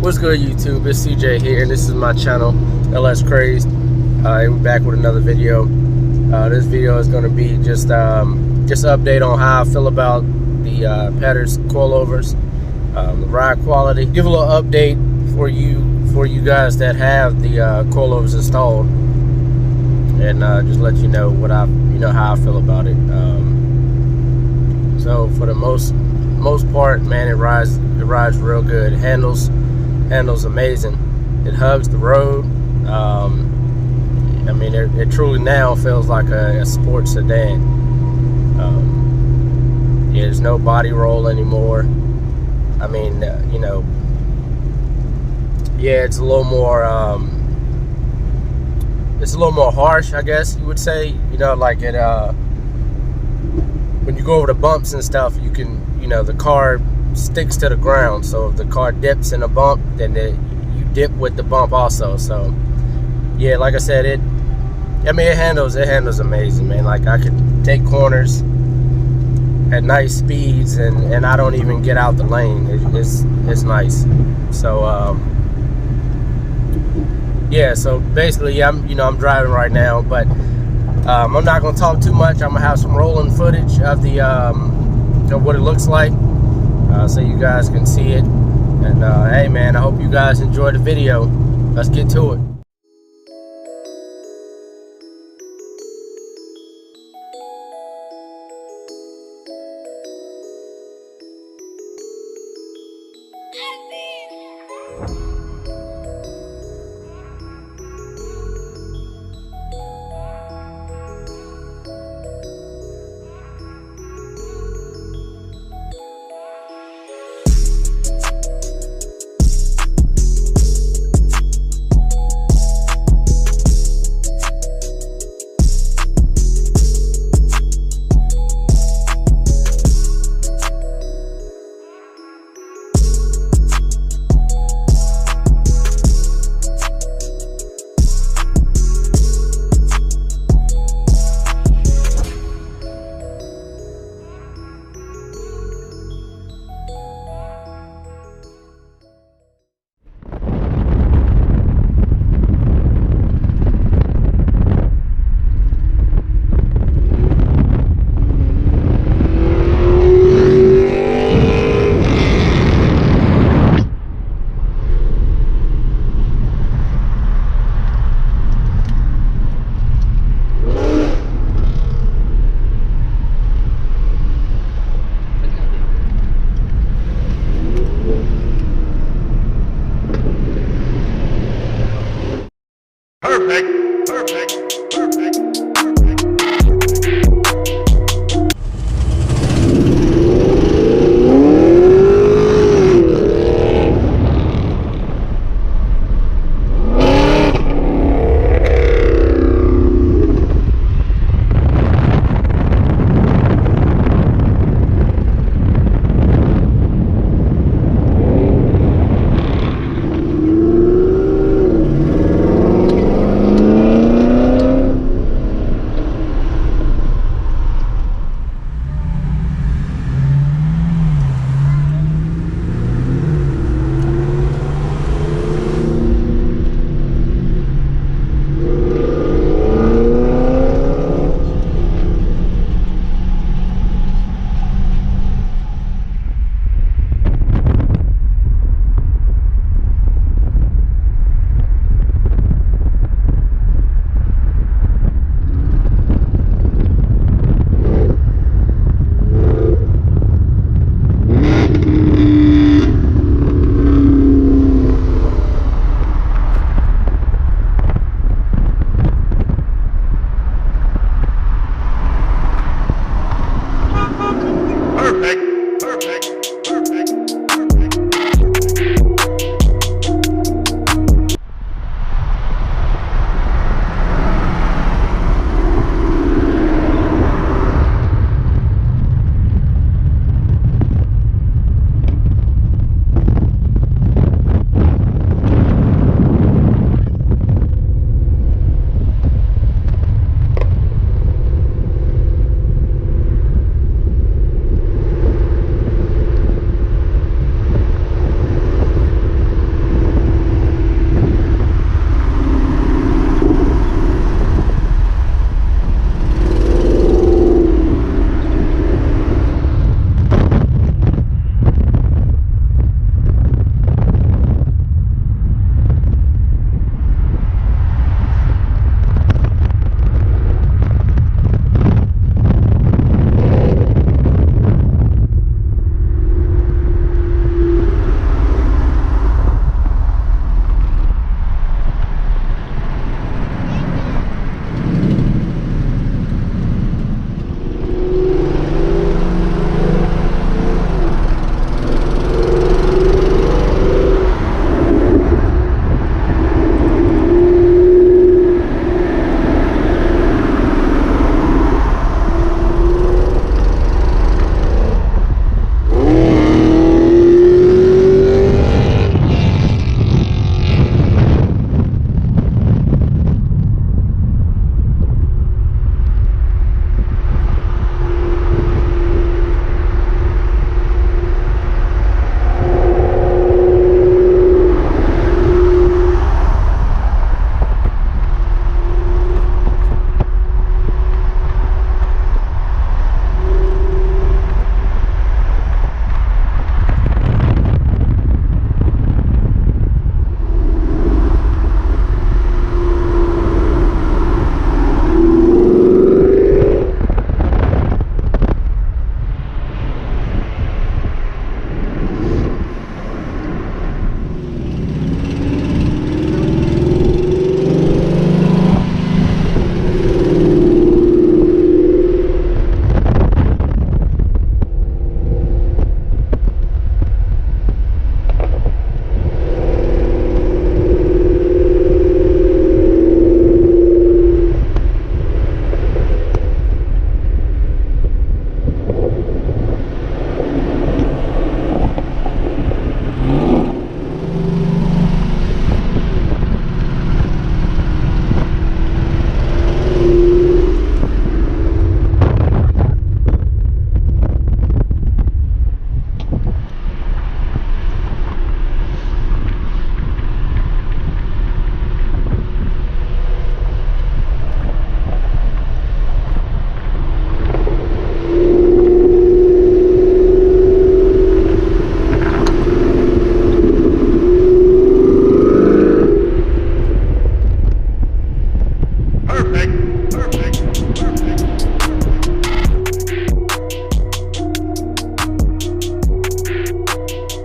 What's good, YouTube? It's CJ here, and this is my channel, LS Crazed. We're back with another video. This video is going to be just an update on how I feel about the Petters coilovers, the ride quality. Give a little update for you guys that have the coilovers installed, and just let you know what how I feel about it. So for the most part, man, it rides real good. It handles amazing. It hugs the road. I mean, it truly now feels like a sports sedan. Yeah, there's no body roll anymore. I mean, yeah, it's a little more harsh, I guess you would say. Like it when you go over the bumps and stuff, you can, the car sticks to the ground. So if the car dips in a bump, then you dip with the bump also. So yeah, like I said, it handles amazing, man. Like, I could take corners at nice speeds and I don't even get out the lane. It's nice. So yeah, so basically, I'm driving right now, but I'm not gonna talk too much. I'm gonna have some rolling footage of the of what it looks like, so you guys can see it. And hey, man, I hope you guys enjoy the video. Let's get to it. I see.